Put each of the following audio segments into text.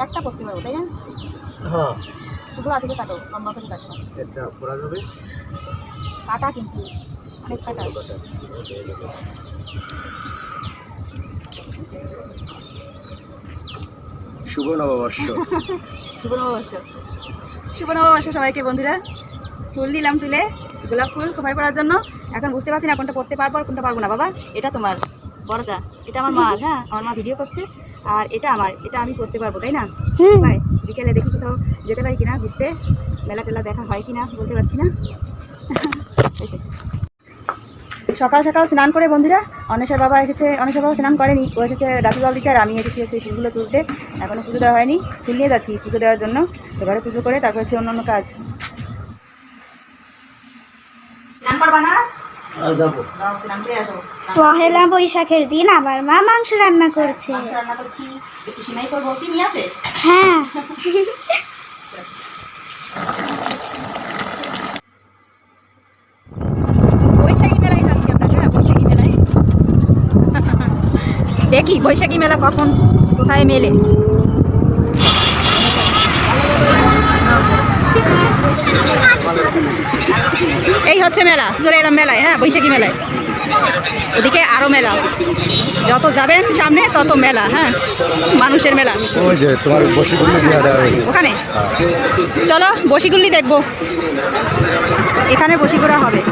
একটা করতে পারবো তাই না? হ্যাঁ গোড়া থেকে কাটো, লম্বা করে কাটো। এটা করা যাবে। কাটা কিন্তু অনেক কাটা। শুভ নববর্ষ। শুভ নববর্ষ, শুভ নববর্ষ সবাইকে বন্ধুরা। ফুল দিলাম তুলে, গোলাপ ফুল খোপায় পড়ার জন্য। এখন বুঝতে পারছি না কোনটা পড়তে পারবো আর কোনটা পারবো না। বাবা এটা তোমার বড়টা, এটা আমার মার। হ্যাঁ আমার মা ভিডিও করছে। আর এটা আমার, এটা আমি করতে পারবো তাই না? ভাই বিকেলে দেখি কোথাও যেতে পারি কিনা ঘুরতে, মেলা টেলা দেখা হয় কিনা বলতে পারছি না। সকাল সকাল স্নান করে বন্ধুরা, অন্বেষার বাবা এসেছে। অন্বেষার বাবা স্নান করেনি, ও এসেছে দাদু জল দিতে আর আমি এসেছি হচ্ছে ফুলগুলো তুলতে। এখনও পুজো দেওয়া হয়নি, ফুল নিয়ে যাচ্ছি পুজো দেওয়ার জন্য। তো ঘরে পুজো করে তারপর হচ্ছে অন্য কাজ। পহেলা বৈশাখের দিন আমার মা মাংস রান্না করছে। হ্যাঁ বৈশাখী মেলায় যাচ্ছি আমরা। হ্যাঁ বৈশাখী মেলায় দেখি বৈশাখী মেলা কখন কোথায় মেলে। এই হচ্ছে মেলা, চলে এলাম মেলায়। হ্যাঁ বৈশাখী মেলায়, ওদিকে আরো মেলা। যত যাবেন সামনে তত মেলা। হ্যাঁ মানুষের মেলা। ওই যে তোমার বসিগুল্লি দেওয়া আছে ওখানে, চলো বসিগুল্লি দেখবো। এখানে বসিগুড়া হবে।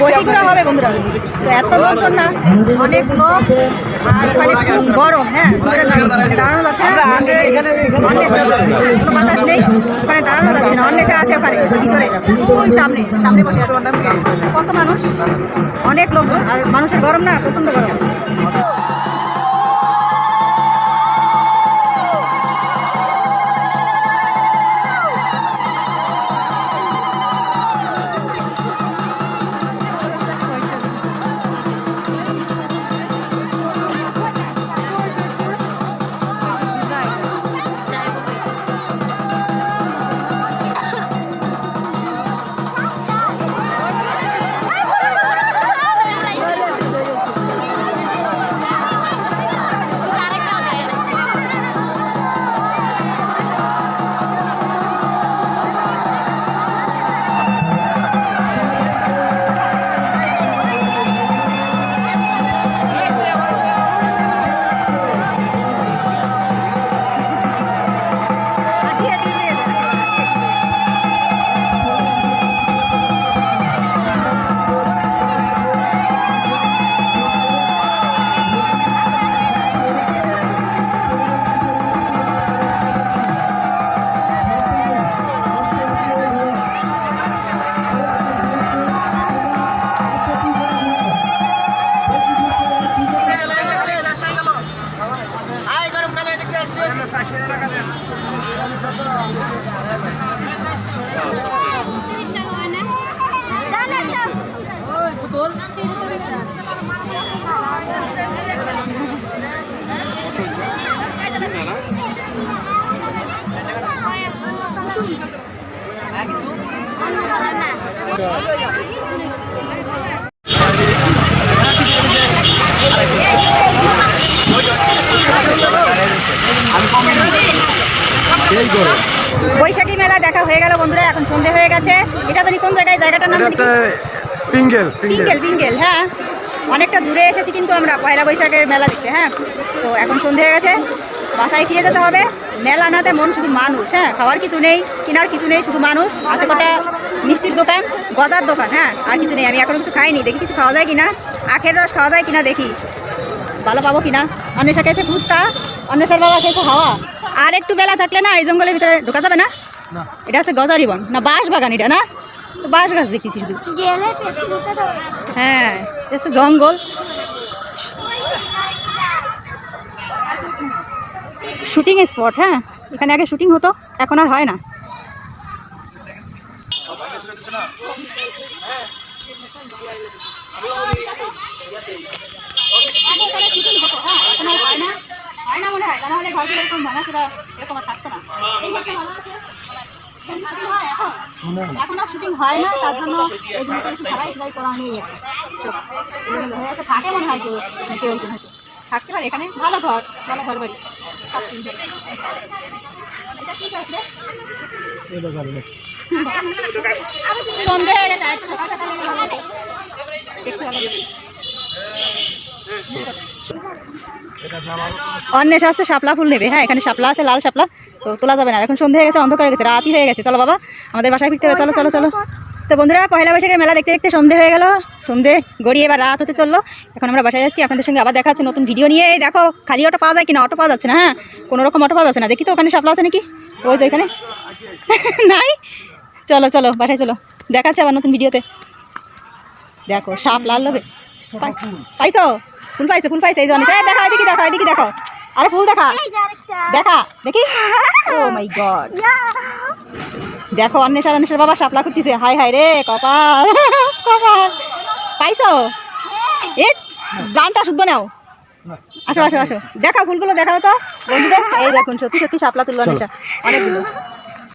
বসিগুড়া হবে বন্ধুরা। তো এত লোকজন না, অনেক লোক। আর ওখানে খুব গরম। হ্যাঁ দাঁড়ানো যাচ্ছে না, কোনো বাতাস নেই। ওখানে দাঁড়ানো যাচ্ছে না। অন্বেষা আছে ওখানে ভিতরে, ওই সামনে সামনে বসে আছে। কত মানুষ, অনেক লোকজন। আর মানুষের গরম না, প্রচণ্ড গরম। বৈশাখী মেলা দেখা হয়ে গেল বন্ধুরা। এখন সন্ধে হয়ে গেছে। এটা জানি কোন জায়গায়, জায়গাটার নাম পিঙ্গেল। পিঙ্গেল পিঙ্গেল। হ্যাঁ অনেকটা দূরে এসেছি কিন্তু আমরা পয়লা বৈশাখের মেলা দেখতে। হ্যাঁ তো এখন সন্ধে হয়ে গেছে, বাসায় ফিরে যেতে হবে। মেলা না তেমন, শুধু মানুষ। হ্যাঁ খাওয়ার কিছু নেই, কেনার কিছু নেই, শুধু মানুষ। আছে কটা মিষ্টির দোকান, গজার দোকান। হ্যাঁ আর কিছু নেই। আমি এখনো কিছু খাইনি, দেখি কিছু খাওয়া যায় কিনা। আখের রস খাওয়া যায় কিনা দেখি, ভালো পাবো কিনা। অন্বেষা খেয়েছে ফুচকা, অন্বেষার বাবা খেয়েছে হাওয়া। আর একটু বেলা থাকলে না এই জঙ্গলের ভিতরে ঢোকা যাবে না। এটা হচ্ছে গজারি বন না বাঁশ বাগান, এটা না বাঁশ গাছ দেখেছি শুধু। হ্যাঁ এটা হচ্ছে জঙ্গল। Shooting spot. হ্যাঁ এখানে আগে শুটিং হতো, এখন আর হয় না। হয় না মনে হয়, তাহলে ঘরগুলো এরকম ভাঙাচোরা এরকম আর থাকতো না। এই ঘরটা ভালো আছে। শুটিং হয় এখন? এখন আর শুটিং হয় না, তার জন্য এই জিনিসটা একটু সবাই করা নিয়ে গেছে। হয়ে গেছে, থাকে মনে হয় কেউ কেউ একজন হয়তো থাকতে পারে এখানে। ভালো ঘর বাড়ি। সন্ধে হয়ে গেছে, একটু সকাল সকাল এলে ভালো হতো। দেখতে ভালো লাগে। অন্বেষা হচ্ছে শাপলা ফুল নেবে। হ্যাঁ, এখানে শাপলা আছে, লাল শাপলা, তো তোলা যাবে না। এখন সন্ধে হয়ে গেছে, অন্ধকার হয়ে গেছে, রাতই হয়ে গেছে। চলো বাবা, আমাদের বাসায় ফিরতে হবে। চলো। তো বন্ধুরা, পয়লা বৈশাখের মেলা দেখতে দেখতে সন্ধে হয়ে গেল। সন্ধে গড়িয়ে এবার রাত হতে চললো। এখন আমরা বাসায় যাচ্ছি। আপনাদের সঙ্গে আবার দেখা হচ্ছে নতুন ভিডিও নিয়ে। এই দেখো, খালি অটো পাওয়া যায় কিনা? অটো পাওয়া যাচ্ছে না। হ্যাঁ, কোনো রকম অটো পাওয়া যাচ্ছে না। দেখি তো ওখানে শাপলা আছে নাকি? ওই যে এখানে নাই। চলো বাসায় চলো, দেখাচ্ছে আবার নতুন ভিডিওতে। দেখো শাপলা লোবে পাইছো? ফুল পাইছে এই জন্য। দেখো দেখো, আরে ফুল দেখা দেখি। ও মাই গড, দেখো অন্বেষার বাবা শাপলা খুঁজছে। হাই রে কপাল। পাইছো? এ গানটা শুদ্ধ নাও। আসো, দেখাও ফুলগুলো, দেখাও তো বন্ধুদের। এই দেখুন, সত্যি শাপলা তুললো অন্বেষা, অনেকগুলো।